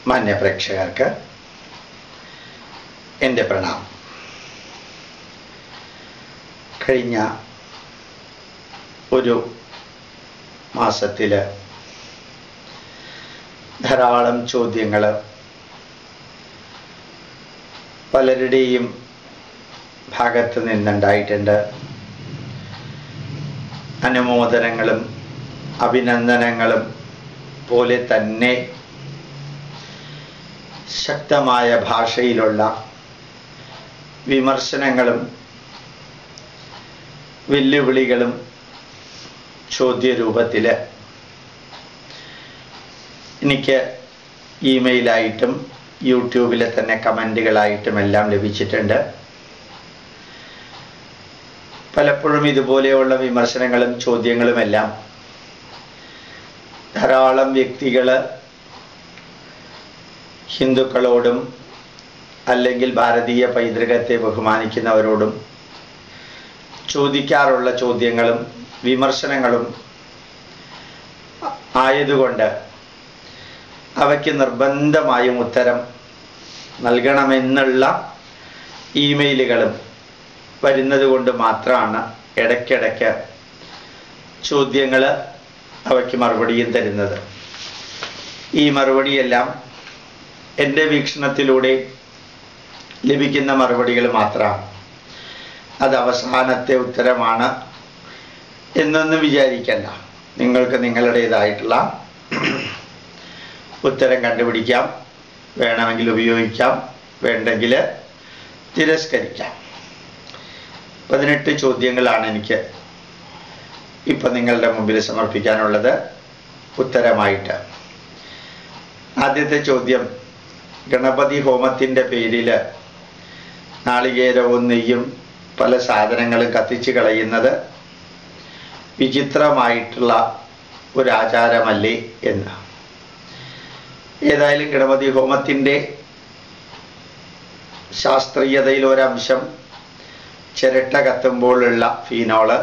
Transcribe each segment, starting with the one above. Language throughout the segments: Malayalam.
മാന്യ പ്രേക്ഷകർക്ക് എൻ്റെ പ്രണാമം. കഴിഞ്ഞ ഒരു മാസത്തിൽ ധാരാളം ചോദ്യങ്ങൾ പലരുടെയും ഭാഗത്ത് നിന്നുണ്ടായിട്ടുണ്ട്. അനുമോദനങ്ങളും അഭിനന്ദനങ്ങളും പോലെ തന്നെ ശക്തമായ ഭാഷയിലുള്ള വിമർശനങ്ങളും വെല്ലുവിളികളും ചോദ്യരൂപത്തിൽ എനിക്ക് ഇമെയിലായിട്ടും യൂട്യൂബിലെ തന്നെ കമൻറ്റുകളായിട്ടും എല്ലാം ലഭിച്ചിട്ടുണ്ട്. പലപ്പോഴും ഇതുപോലെയുള്ള വിമർശനങ്ങളും ചോദ്യങ്ങളുമെല്ലാം ധാരാളം വ്യക്തികൾ ഹിന്ദുക്കളോടും അല്ലെങ്കിൽ ഭാരതീയ പൈതൃകത്തെ ബഹുമാനിക്കുന്നവരോടും ചോദിക്കാറുള്ള ചോദ്യങ്ങളും വിമർശനങ്ങളും ആയതുകൊണ്ട് അവയ്ക്ക് നിർബന്ധമായും ഉത്തരം നൽകണമെന്നുള്ള ഇമെയിലുകളും വരുന്നത് കൊണ്ട് മാത്രമാണ് ഇടയ്ക്കിടയ്ക്ക് ചോദ്യങ്ങൾ അവയ്ക്ക് മറുപടിയും തരുന്നത്. ഈ മറുപടിയെല്ലാം എൻ്റെ വീക്ഷണത്തിലൂടെ ലഭിക്കുന്ന മറുപടികൾ മാത്രമാണ്. അത് അവസാനത്തെ ഉത്തരമാണ് എന്നൊന്നും വിചാരിക്കണ്ട. നിങ്ങൾക്ക് നിങ്ങളുടേതായിട്ടുള്ള ഉത്തരം കണ്ടുപിടിക്കാം, വേണമെങ്കിൽ ഉപയോഗിക്കാം, വേണ്ടെങ്കിൽ തിരസ്കരിക്കാം. 18 ചോദ്യങ്ങളാണ് എനിക്ക് ഇപ്പം നിങ്ങളുടെ മുമ്പിൽ സമർപ്പിക്കാനുള്ളത് ഉത്തരമായിട്ട്. ആദ്യത്തെ ചോദ്യം, ഗണപതി ഹോമത്തിൻ്റെ പേരിൽ നാളികേരവും നെയ്യും പല സാധനങ്ങളും കത്തിച്ച് കളയുന്നത് വിചിത്രമായിട്ടുള്ള ഒരാചാരമല്ലേ എന്ന്. ഏതായാലും ഗണപതി ഹോമത്തിൻ്റെ ശാസ്ത്രീയതയിൽ ഒരംശം ചിരട്ട കത്തുമ്പോഴുള്ള ഫീനോള്,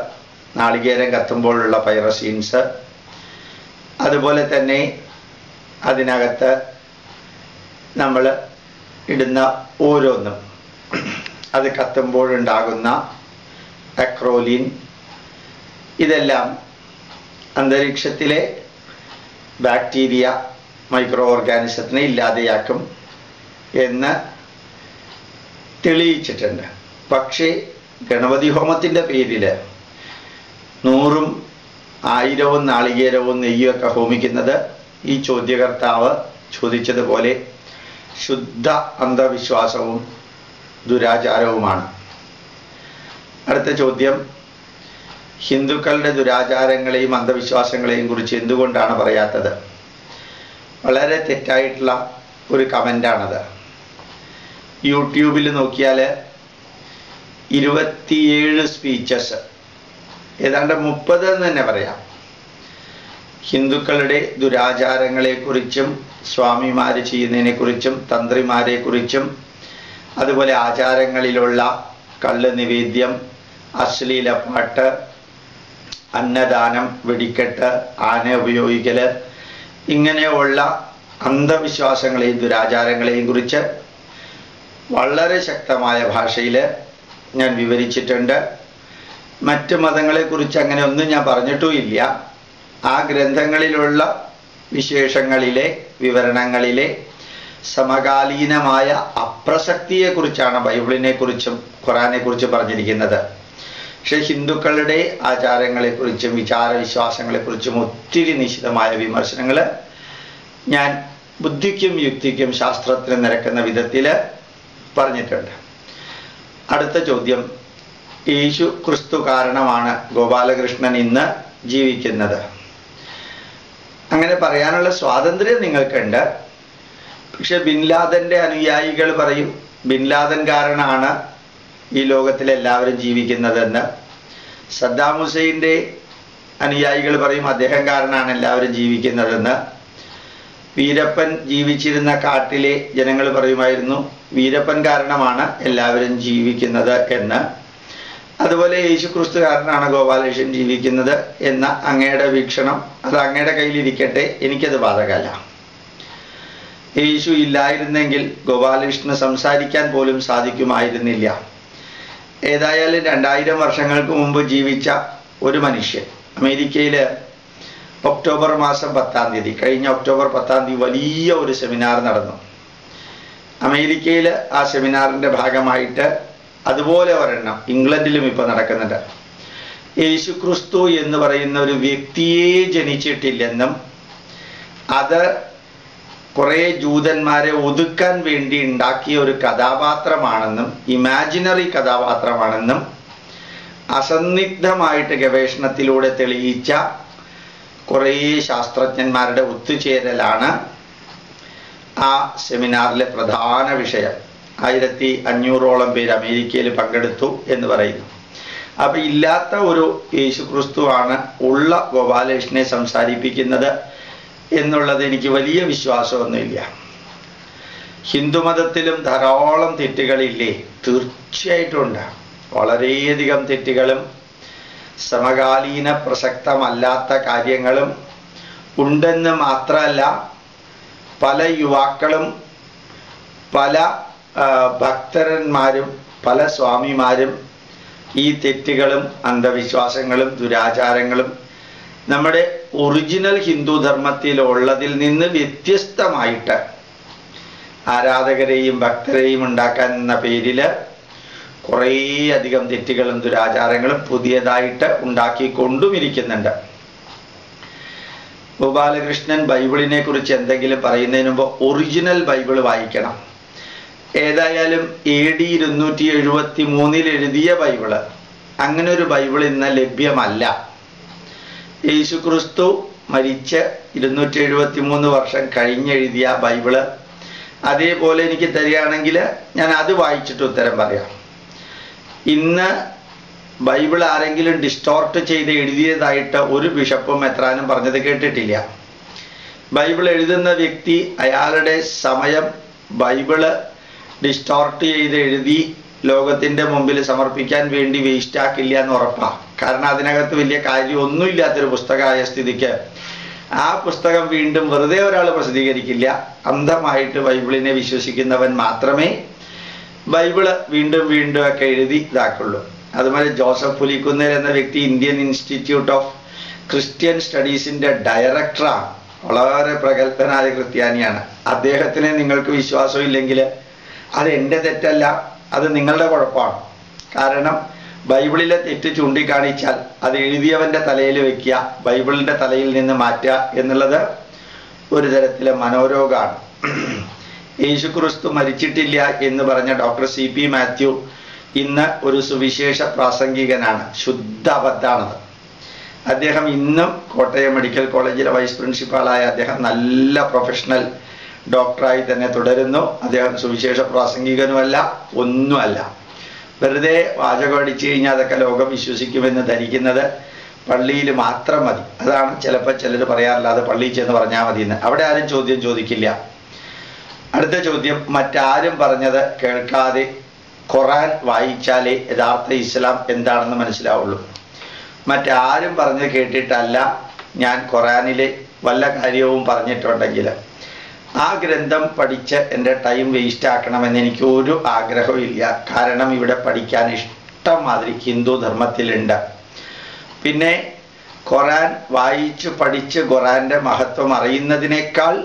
നാളികേരം കത്തുമ്പോഴുള്ള പൈറസീൻസ്, അതുപോലെ തന്നെ അതിനകത്ത് നമ്മൾ ഇടുന്ന ഓരോന്നും അത് കത്തുമ്പോഴുണ്ടാകുന്ന അക്രോലിൻ, ഇതെല്ലാം അന്തരീക്ഷത്തിലെ ബാക്ടീരിയ മൈക്രോ ഓർഗാനിസത്തിനെ ഇല്ലാതെയാക്കും എന്ന് തെളിയിച്ചിട്ടുണ്ട്. പക്ഷേ ഗണപതി ഹോമത്തിൻ്റെ പേരിൽ 100ഉം 1000ഉം നാളികേരവും നെയ്യുമൊക്കെ ഹോമിക്കുന്നത് ഈ ചോദ്യകർത്താവ് ചോദിച്ചതുപോലെ ശുദ്ധ അന്ധവിശ്വാസവും ദുരാചാരവുമാണ്. അടുത്ത ചോദ്യം, ഹിന്ദുക്കളുടെ ദുരാചാരങ്ങളെയും അന്ധവിശ്വാസങ്ങളെയും കുറിച്ച് എന്തുകൊണ്ടാണ് പറയാത്തത്? വളരെ തെറ്റായിട്ടുള്ള ഒരു കമൻ്റാണത്. യൂട്യൂബിൽ നോക്കിയാൽ 27 സ്പീച്ചസ്, ഏതാണ്ട് 30 എന്ന് തന്നെ പറയാം, ഹിന്ദുക്കളുടെ ദുരാചാരങ്ങളെക്കുറിച്ചും സ്വാമിമാർ ചെയ്യുന്നതിനെക്കുറിച്ചും തന്ത്രിമാരെക്കുറിച്ചും അതുപോലെ ആചാരങ്ങളിലുള്ള കള്ള് നിവേദ്യം, അശ്ലീല പാട്ട്, അന്നദാനം, വെടിക്കെട്ട്, ആന ഉപയോഗിക്കൽ, ഇങ്ങനെയുള്ള അന്ധവിശ്വാസങ്ങളെയും ദുരാചാരങ്ങളെയും കുറിച്ച് വളരെ ശക്തമായ ഭാഷയിൽ ഞാൻ വിവരിച്ചിട്ടുണ്ട്. മറ്റ് മതങ്ങളെക്കുറിച്ച് അങ്ങനെ ഒന്നും ഞാൻ പറഞ്ഞിട്ടുമില്ല. ആ ഗ്രന്ഥങ്ങളിലുള്ള വിശേഷങ്ങളിലെ വിവരണങ്ങളിലെ സമകാലീനമായ അപ്രസക്തിയെക്കുറിച്ചാണ് ബൈബിളിനെക്കുറിച്ചും ഖുറാനെക്കുറിച്ചും പറഞ്ഞിരിക്കുന്നത്. പക്ഷേ ഹിന്ദുക്കളുടെ ആചാരങ്ങളെക്കുറിച്ചും വിചാരവിശ്വാസങ്ങളെക്കുറിച്ചും ഒത്തിരി നിശിതമായ വിമർശനങ്ങൾ ഞാൻ ബുദ്ധിക്കും യുക്തിക്കും ശാസ്ത്രത്തിനും നിരക്കുന്ന വിധത്തിൽ പറഞ്ഞിട്ടുണ്ട്. അടുത്ത ചോദ്യം, യേശു ക്രിസ്തു കാരണമാണ് ഗോപാലകൃഷ്ണൻ ഇന്ന് ജീവിക്കുന്നത്. അങ്ങനെ പറയാനുള്ള സ്വാതന്ത്ര്യം നിങ്ങൾക്കുണ്ട്. പക്ഷെ ബിൻ ലാദൻ്റെ അനുയായികൾ പറയും ബിൻ ലാദൻ കാരണമാണ് ഈ ലോകത്തിലെല്ലാവരും ജീവിക്കുന്നതെന്ന്. സദ്ദാം ഹുസൈൻ്റെ അനുയായികൾ പറയും അദ്ദേഹം കാരണമാണ് എല്ലാവരും ജീവിക്കുന്നതെന്ന്. വീരപ്പൻ ജീവിച്ചിരുന്ന കാട്ടിലെ ജനങ്ങൾ പറയുമായിരുന്നു വീരപ്പൻ കാരണമാണ് എല്ലാവരും ജീവിക്കുന്നത് എന്ന്. അതുപോലെ യേശുക്രിസ്തു കാരണമാണ് ഗോപാലകൃഷ്ണൻ ജീവിക്കുന്നത് എന്ന അങ്ങയുടെ വീക്ഷണം അത് അങ്ങയുടെ കയ്യിലിരിക്കട്ടെ, എനിക്കത് ബാധകമല്ല. യേശു ഇല്ലായിരുന്നെങ്കിൽ ഗോപാലകൃഷ്ണന് സംസാരിക്കാൻ പോലും സാധിക്കുമായിരുന്നില്ല. ഏതായാലും 2000 വർഷങ്ങൾക്ക് മുമ്പ് ജീവിച്ച ഒരു മനുഷ്യൻ അമേരിക്കയിൽ ഒക്ടോബർ മാസം 10-ാം തീയതി, കഴിഞ്ഞ ഒക്ടോബർ 10-ാം തീയതി വലിയ ഒരു സെമിനാർ നടന്നു. അമേരിക്കയിൽ ആ സെമിനാറിൻ്റെ ഭാഗമായിട്ട് അതുപോലെ ഒരെണ്ണം ഇംഗ്ലണ്ടിലും ഇപ്പോൾ നടക്കുന്നുണ്ട്. യേശു ക്രിസ്തു എന്ന് പറയുന്ന ഒരു വ്യക്തിയെ ജനിച്ചിട്ടില്ലെന്നും അത് കുറേ ജൂതന്മാരെ ഒതുക്കാൻ വേണ്ടി ഉണ്ടാക്കിയ ഒരു കഥാപാത്രമാണെന്നും ഇമാജിനറി കഥാപാത്രമാണെന്നും അസന്നിഗ്ധമായിട്ട് ഗവേഷണത്തിലൂടെ തെളിയിച്ച കുറേ ശാസ്ത്രജ്ഞന്മാരുടെ ഒത്തുചേരലാണ് ആ സെമിനാറിലെ പ്രധാന വിഷയം. 1500ഓളം പേര് അമേരിക്കയിൽ പങ്കെടുത്തു എന്ന് പറയുന്നു. അപ്പം ഇല്ലാത്ത ഒരു യേശു ക്രിസ്തുവാണ് ഉള്ള ഗോപാലകൃഷ്ണനെ സംസാരിപ്പിക്കുന്നത് എന്നുള്ളത് എനിക്ക് വലിയ വിശ്വാസമൊന്നുമില്ല. ഹിന്ദുമതത്തിലും ധാരാളം തെറ്റുകളില്ലേ? തീർച്ചയായിട്ടും ഉണ്ട്. വളരെയധികം തെറ്റുകളും സമകാലീന പ്രസക്തമല്ലാത്ത കാര്യങ്ങളും ഉണ്ടെന്ന് മാത്രമല്ല, പല യുവാക്കളും പല ഭക്തന്മാരും പല സ്വാമിമാരും ഈ തെറ്റുകളും അന്ധവിശ്വാസങ്ങളും ദുരാചാരങ്ങളും നമ്മുടെ ഒറിജിനൽ ഹിന്ദു ധർമ്മത്തിലുള്ളതിൽ നിന്ന് വ്യത്യസ്തമായിട്ട് ആരാധകരെയും ഭക്തരെയും ഉണ്ടാക്കാൻ എന്ന പേരിൽ കുറേയധികം തെറ്റുകളും ദുരാചാരങ്ങളും പുതിയതായിട്ട് ഉണ്ടാക്കിക്കൊണ്ടുമിരിക്കുന്നുണ്ട്. ഗോപാലകൃഷ്ണൻ ബൈബിളിനെ കുറിച്ച് എന്തെങ്കിലും പറയുന്നതിന് മുമ്പ് ഒറിജിനൽ ബൈബിൾ വായിക്കണം. ഏതായാലും AD 273 എഴുതിയ ബൈബിള്, അങ്ങനെ ഒരു ബൈബിൾ ഇന്ന് ലഭ്യമല്ല. യേശു ക്രിസ്തു മരിച്ച് 273 വർഷം കഴിഞ്ഞെഴുതിയ ബൈബിള് അതേപോലെ എനിക്ക് തരികയാണെങ്കിൽ ഞാൻ അത് വായിച്ചിട്ട് ഉത്തരം പറയാം. ഇന്ന് ബൈബിൾ ആരെങ്കിലും ഡിസ്റ്റോർട്ട് ചെയ്ത് എഴുതിയതായിട്ട് ഒരു ബിഷപ്പും മെത്രാനും പറഞ്ഞത് കേട്ടിട്ടില്ല. ബൈബിൾ എഴുതുന്ന വ്യക്തി അയാളുടെ സമയം ബൈബിള് ഡിസ്റ്റോർട്ട് ചെയ്ത് എഴുതി ലോകത്തിൻ്റെ മുമ്പിൽ സമർപ്പിക്കാൻ വേണ്ടി വേസ്റ്റ് ആക്കില്ല എന്ന് ഉറപ്പാണ്. കാരണം അതിനകത്ത് വലിയ കാര്യമൊന്നുമില്ലാത്തൊരു പുസ്തകമായ സ്ഥിതിക്ക് ആ പുസ്തകം വീണ്ടും വെറുതെ ഒരാൾ പ്രസിദ്ധീകരിക്കില്ല. അന്ധമായിട്ട് ബൈബിളിനെ വിശ്വസിക്കുന്നവൻ മാത്രമേ ബൈബിള് വീണ്ടും വീണ്ടും ഒക്കെ എഴുതി ഇതാക്കുള്ളൂ. അതുപോലെ ജോസഫ് പുലിക്കുന്നേൽ എന്ന വ്യക്തി ഇന്ത്യൻ ഇൻസ്റ്റിറ്റ്യൂട്ട് ഓഫ് ക്രിസ്ത്യൻ സ്റ്റഡീസിൻ്റെ ഡയറക്ടറാണ്. വളരെ പ്രഗത്ഭനായ ക്രിസ്ത്യാനിയാണ്. അദ്ദേഹത്തിന് നിങ്ങൾക്ക് വിശ്വാസമില്ലെങ്കിൽ അത് എൻ്റെ തെറ്റല്ല, അത് നിങ്ങളുടെ കുഴപ്പമാണ്. കാരണം ബൈബിളിലെ തെറ്റ് ചൂണ്ടിക്കാണിച്ചാൽ അത് എഴുതിയവൻ്റെ തലയിൽ വയ്ക്കുക, ബൈബിളിൻ്റെ തലയിൽ നിന്ന് മാറ്റുക എന്നുള്ളത് ഒരു തരത്തിലെ മനോരോഗമാണ്. യേശു ക്രിസ്തു മരിച്ചിട്ടില്ല എന്ന് പറഞ്ഞ ഡോക്ടർ CP മാത്യു ഇന്ന് ഒരു സുവിശേഷ പ്രാസംഗികനാണ്. ശുദ്ധ അബദ്ധമാണത്. അദ്ദേഹം ഇന്നും കോട്ടയം മെഡിക്കൽ കോളേജിലെ വൈസ് പ്രിൻസിപ്പാളായ അദ്ദേഹം നല്ല പ്രൊഫഷണൽ ഡോക്ടറായി തന്നെ തുടരുന്നു. അദ്ദേഹം സുവിശേഷ പ്രാസംഗികനുമല്ല, ഒന്നുമല്ല. വെറുതെ വാചകം അടിച്ചു കഴിഞ്ഞാൽ അതൊക്കെ ലോകം വിശ്വസിക്കുമെന്ന് ധരിക്കുന്നത് പള്ളിയിൽ മാത്രം മതി. അതാണ് ചിലപ്പോൾ ചിലർ പറയാറില്ലാതെ പള്ളിയിൽ ചെന്ന് പറഞ്ഞാൽ മതി എന്ന്. അവിടെ ആരും ചോദ്യം ചോദിക്കില്ല. അടുത്ത ചോദ്യം, മറ്റാരും പറഞ്ഞത് കേൾക്കാതെ ഖുർആൻ വായിച്ചാലേ യഥാർത്ഥ ഇസ്ലാം എന്താണെന്ന് മനസ്സിലാവുള്ളൂ. മറ്റാരും പറഞ്ഞത് കേട്ടിട്ടല്ല ഞാൻ ഖുർആനിലെ വല്ല കാര്യവും പറഞ്ഞിട്ടുണ്ടെങ്കിൽ ആ ഗ്രന്ഥം പഠിച്ച് എൻ്റെ ടൈം വേസ്റ്റ് ആക്കണമെന്ന് എനിക്ക് ഒരു ആഗ്രഹവും ഇല്ല. കാരണം ഇവിടെ പഠിക്കാൻ ഇഷ്ടം മാതിരി ഹിന്ദു ധർമ്മത്തിലുണ്ട്. പിന്നെ ഖുർആൻ വായിച്ച് പഠിച്ച് ഖുർആൻ്റെ മഹത്വം അറിയുന്നതിനേക്കാൾ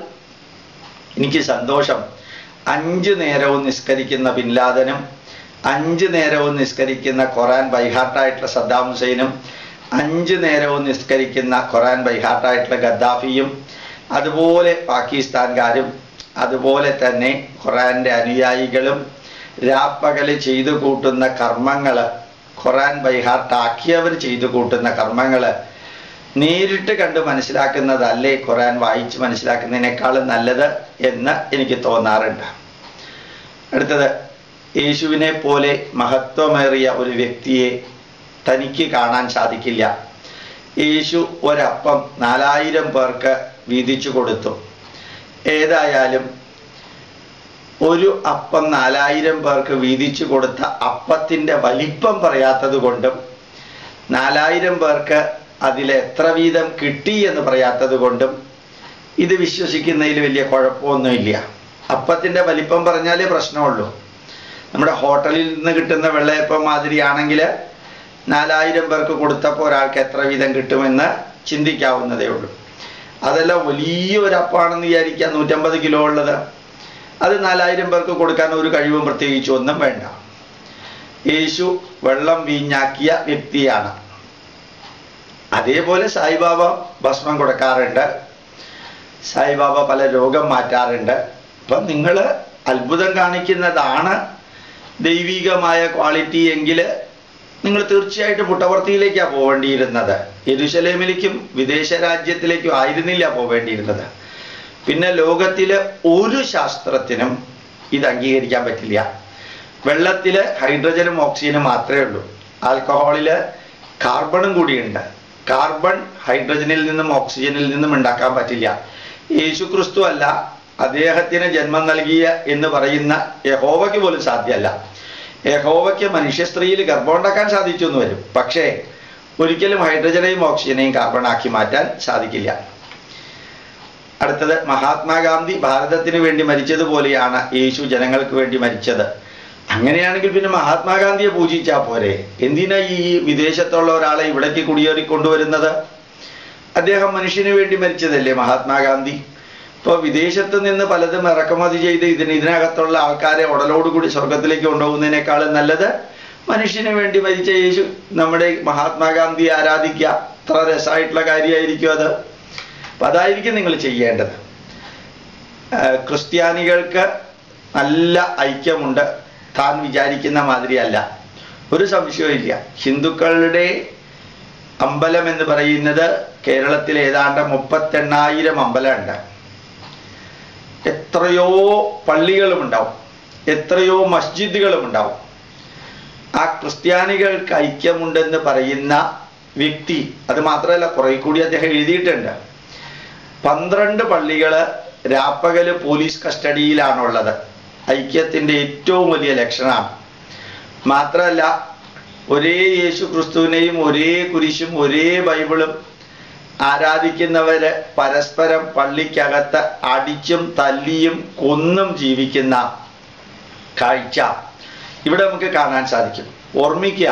എനിക്ക് സന്തോഷം 5 നേരവും നിസ്കരിക്കുന്ന ബിൻ ലാദനും 5 നേരവും നിസ്കരിക്കുന്ന ഖുർആൻ ബൈഹാർട്ടായിട്ടുള്ള സദ്ദാം ഹുസൈനും 5 നേരവും നിസ്കരിക്കുന്ന ഖുർആൻ ബൈഹാർട്ടായിട്ടുള്ള ഗദ്ദാഫിയും അതുപോലെ പാകിസ്ഥാൻകാരും അതുപോലെ തന്നെ ഖുർആൻ്റെ അനുയായികളും രാപ്പകൽ ചെയ്തു കൂട്ടുന്ന കർമ്മങ്ങൾ, ഖുർആൻ ബൈഹാർട്ടാക്കിയവർ ചെയ്തു കൂട്ടുന്ന കർമ്മങ്ങൾ നേരിട്ട് കണ്ട് മനസ്സിലാക്കുന്നതല്ലേ ഖുർആൻ വായിച്ച് മനസ്സിലാക്കുന്നതിനേക്കാളും നല്ലത് എന്ന് എനിക്ക് തോന്നാറുണ്ട്. അടുത്തത്, യേശുവിനെ പോലെ മഹത്വമേറിയ ഒരു വ്യക്തിയെ തനിക്ക് കാണാൻ സാധിക്കില്ല. യേശു ഒരപ്പം 4000 പേർക്ക് വീതിച്ചു കൊടുത്തു. ഏതായാലും ഒരു അപ്പം 4000 പേർക്ക് വീതിച്ചു കൊടുത്ത അപ്പത്തിൻ്റെ വലിപ്പം പറയാത്തത് കൊണ്ടും 4000 പേർക്ക് അതിലെത്ര വീതം കിട്ടി എന്ന് പറയാത്തത് കൊണ്ടും ഇത് വിശ്വസിക്കുന്നതിൽ വലിയ കുഴപ്പമൊന്നുമില്ല. അപ്പത്തിൻ്റെ വലിപ്പം പറഞ്ഞാലേ പ്രശ്നമുള്ളൂ. നമ്മുടെ ഹോട്ടലിൽ നിന്ന് കിട്ടുന്ന വെള്ളയപ്പം മാതിരിയാണെങ്കിൽ 4000 പേർക്ക് കൊടുത്തപ്പോൾ ഒരാൾക്ക് എത്ര വീതം കിട്ടുമെന്ന് ചിന്തിക്കാവുന്നതേ ഉള്ളൂ. അതല്ല വലിയൊരു അപ്പമാണെന്ന് വിചാരിക്കുക, 150 കിലോ ഉള്ളത്, അത് 4000 പേർക്ക് കൊടുക്കാൻ ഒരു കഴിവും പ്രത്യേകിച്ച് ഒന്നും വേണ്ട. യേശു വെള്ളം വീഞ്ഞാക്കിയ വ്യക്തിയാണ്. അതേപോലെ സായിബാബ ഭസ്മം കൊടുക്കാറുണ്ട്, സായിബാബ പല രോഗം മാറ്റാറുണ്ട്. അപ്പം നിങ്ങൾ അത്ഭുതം കാണിക്കുന്നതാണ് ദൈവികമായ ക്വാളിറ്റി എങ്കിൽ നിങ്ങൾ തീർച്ചയായിട്ടും പുട്ടവർത്തിയിലേക്കാണ് പോവേണ്ടിയിരുന്നത്. യെരുശലേമിലേക്കും വിദേശ രാജ്യത്തിലേക്കും ആയിരുന്നില്ല പോവേണ്ടിയിരുന്നത്. പിന്നെ ലോകത്തിലെ ഒരു ശാസ്ത്രത്തിനും ഇത് അംഗീകരിക്കാൻ പറ്റില്ല. വെള്ളത്തിൽ ഹൈഡ്രജനും ഓക്സിജനും മാത്രമേ ഉള്ളൂ. ആൽക്കഹോളിൽ കാർബണും കൂടിയുണ്ട്. കാർബൺ ഹൈഡ്രജനിൽ നിന്നും ഓക്സിജനിൽ നിന്നും ഉണ്ടാക്കാൻ പറ്റില്ല. യേശു ക്രിസ്തു അല്ല, അദ്ദേഹത്തിന് ജന്മം നൽകിയ എന്ന് പറയുന്ന യഹോവയ്ക്ക് പോലും സാധ്യമല്ല. യഹോവയ്ക്ക് മനുഷ്യ സ്ത്രീയിൽ ഗർഭം ഉണ്ടാക്കാൻ സാധിച്ചു എന്ന് വരും, പക്ഷേ ഒരിക്കലും ഹൈഡ്രജനെയും ഓക്സിജനെയും കാർബണാക്കി മാറ്റാൻ സാധിക്കില്ല. അടുത്തത്, മഹാത്മാഗാന്ധി ഭാരതത്തിന് വേണ്ടി മരിച്ചതുപോലെയാണ് യേശു ജനങ്ങൾക്ക് വേണ്ടി മരിച്ചത്. അങ്ങനെയാണെങ്കിൽ പിന്നെ മഹാത്മാഗാന്ധിയെ പൂജിച്ചാൽ പോരെ? എന്തിനാ ഈ വിദേശത്തുള്ള ഒരാളെ ഇവിടേക്ക് കുടിയേറി കൊണ്ടുവരുന്നത്? അദ്ദേഹം മനുഷ്യന് വേണ്ടി മരിച്ചതല്ലേ മഹാത്മാഗാന്ധി. ഇപ്പോൾ വിദേശത്ത് നിന്ന് പലതും ഇറക്കുമതി ചെയ്ത് ഇതിനകത്തുള്ള ആൾക്കാരെ ഉടലോടുകൂടി സ്വർഗത്തിലേക്ക് കൊണ്ടുപോകുന്നതിനേക്കാളും നല്ലത് മനുഷ്യന് വേണ്ടി മരിച്ച യേശു, നമ്മുടെ മഹാത്മാഗാന്ധി ആരാധിക്കുക. അത്ര രസമായിട്ടുള്ള കാര്യമായിരിക്കും അത്. അപ്പം അതായിരിക്കും നിങ്ങൾ ചെയ്യേണ്ടത്. ക്രിസ്ത്യാനികൾക്ക് നല്ല ഐക്യമുണ്ട്, താൻ വിചാരിക്കുന്ന മാതിരിയല്ല, ഒരു സംശയവും. ഹിന്ദുക്കളുടെ അമ്പലം എന്ന് പറയുന്നത് കേരളത്തിൽ ഏതാണ്ട് 38,000 അമ്പലമുണ്ട്. എത്രയോ പള്ളികളും ഉണ്ടാവും, എത്രയോ മസ്ജിദുകളും ഉണ്ടാവും. ആ ക്രിസ്ത്യാനികൾക്ക് ഐക്യമുണ്ടെന്ന് പറയുന്ന വ്യക്തി, അത് മാത്രമല്ല കുറെ കൂടി അദ്ദേഹം എഴുതിയിട്ടുണ്ട്. 12 പള്ളികൾ രാപ്പകല് പോലീസ് കസ്റ്റഡിയിലാണുള്ളത്. ഐക്യത്തിൻ്റെ ഏറ്റവും വലിയ ലക്ഷണമാണ്. മാത്രമല്ല ഒരേ യേശു ക്രിസ്തുവിനെയും ഒരേ കുരിശും ഒരേ ബൈബിളും ആരാധിക്കുന്നവര് പരസ്പരം പള്ളിക്കകത്ത് അടിച്ചും തല്ലിയും കൊന്നും ജീവിക്കുന്ന കാഴ്ച ഇവിടെ നമുക്ക് കാണാൻ സാധിക്കും. ഓർമ്മിക്കുക,